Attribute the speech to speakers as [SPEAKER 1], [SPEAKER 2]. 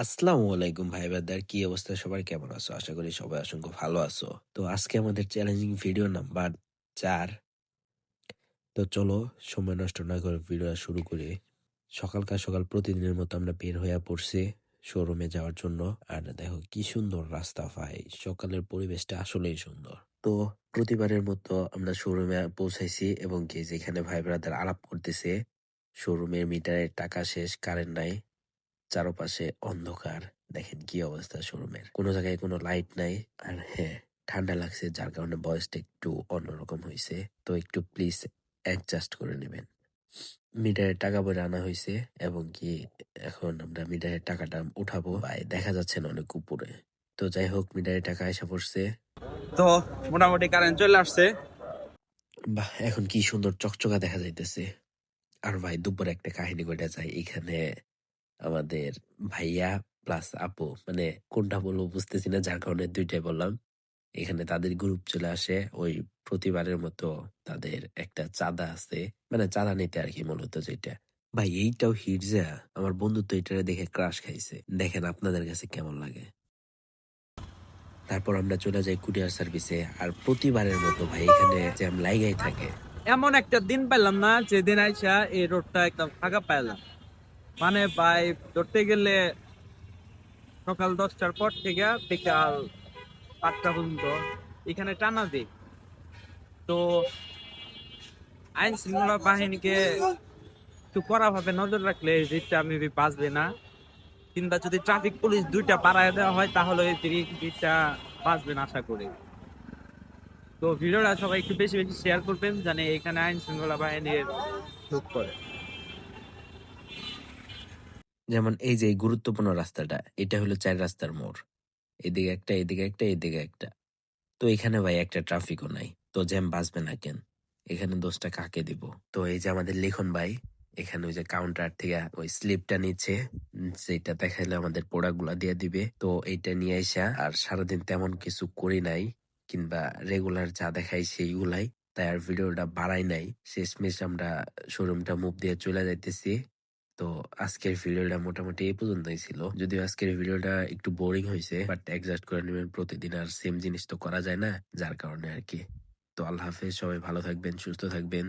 [SPEAKER 1] আসসালামু আলাইকুম ভাই ব্রাদার, কি অবস্থা? সবার কেমন আছো? আশা করি সবাই অসংখ্য ভালো আছো। তো আজকে আমাদের চ্যালেঞ্জিং ভিডিও নাম্বার ৪। তো চলো সময় নষ্ট না করে ভিডিও শুরু করি। সকাল প্রতিদিনের মতো আমরা বের হয়ে পড়ছি শোরুমে যাওয়ার জন্য। আর দেখো কি সুন্দর রাস্তা ভাই, সকালের পরিবেশটা আসলেই সুন্দর। তো প্রতিবারের মতো আমরা শোরুমে পৌঁছাইছি এবং কি যেখানে ভাই ব্রাদার আলাপ করতেছে, শোরুমের মিটারের টাকা শেষ, কারেন্ট নাই, চারপাশে অন্ধকার। দেখেন কি অবস্থা শোরুমের, কোনো জায়গায় কোনো লাইট নাই। আর হ্যাঁ, ঠান্ডা লাগছে যার কারণে ভয়েসটা একটু অন্যরকম হয়েছে, তো একটু প্লিজ অ্যাডজাস্ট করে নেবেন। মিটারের টাকা ভরে আনা হয়েছে এবং কি এখন আমরা মিটারের টাকাটা উঠাবো। ভাই দেখা যাচ্ছে না অনেক উপরে। তো যাই হোক, মিটারের টাকা এসে পড়ছে।
[SPEAKER 2] তো মোটামুটি কারেন্ট চলে আসছে।
[SPEAKER 1] বাহ, এখন কি সুন্দর চকচকা দেখা যাইতেছে। আর ভাই দুপুরে একটা কাহিনী ঘটে যায় এখানে। আমাদের ভাইয়া প্লাস আপু, মানে কোনটা বলবো বুঝতেছি না, যার কারণে দুইটাই বললাম। এখানে তাদের গ্রুপ চলে আসে ওই প্রতিবারের মতো। তাদের একটা চাঁদা আছে, মানে চাঁদা নিতে আর কি মূলত যেটা। ভাই এইটাও হিরজা, আমার বন্ধু তো এটারে দেখে ক্রাশ খাইছে। দেখেন আপনাদের কাছে কেমন লাগে। তারপর আমরা চলে যাই কুরিয়ার সার্ভিসে। আর প্রতিবারের মতো ভাই এখানে জ্যাম লাইগাই থাকে।
[SPEAKER 2] এমন একটা দিন পেলাম না যেদিন আইসা এই রোডটা একদম ফাঁকা পাইলাম। মানে ভাই ধরতে গেলে সকাল 10টার পর থেকে বিকাল 5টা পর্যন্ত এখানে টানা দিই। তো আইন শৃঙ্খলা বাহিনীকে একটু কড়া ভাবে নজর রাখলে এই জিনিসটা আমি বাঁচবে না, কিংবা যদি ট্রাফিক পুলিশ দুইটা পাড়ায় দেওয়া হয় তাহলে এই জিনিসটা বাঁচবে না আশা করি। তো ভিডিওটা সবাই একটু বেশি বেশি শেয়ার করবেন জানে এখানে আইন শৃঙ্খলা বাহিনীর ঢুক করে।
[SPEAKER 1] যেমন এই যে এই গুরুত্বপূর্ণ রাস্তাটা, এটা হলো ৪ রাস্তার মোড়। এদিকে একটা, এদিকে একটা, এদিকে একটা। তো এখানে ভাই একটা ট্রাফিকও নাই, তো জ্যাম বাঁচবে না কেন? এখানে দোষটা কাকে দিব? তো এই যে আমাদের লিখন ভাই এখানে ওই যে কাউন্টার থেকে ওই স্লিপটা নিচ্ছে, যেটা দেখাইলে আমাদের প্রোডাক্ট গুলা দিয়ে দিবে। তো এইটা নিয়ে আইসা, আর সারাদিন তেমন কিছু করি নাই, কিংবা রেগুলার যা দেখাই সেইগুলাই, তাই আর ভিডিওটা বাড়াই নাই। শেষমেশ আমরা শোরুমটা মুভ দিয়ে চলে যাইতেছি। তো আজকের ভিডিওটা মোটামুটি এই পর্যন্তই ছিল। যদিও আজকের ভিডিওটা একটু বোরিং হয়েছে, বাট অ্যাডজাস্ট করে নেবেন, প্রতিদিন আর সেম জিনিস তো করা যায় না, যার কারণে আর কি। তো আল্লাহ হাফেজ, সবাই ভালো থাকবেন, সুস্থ থাকবেন।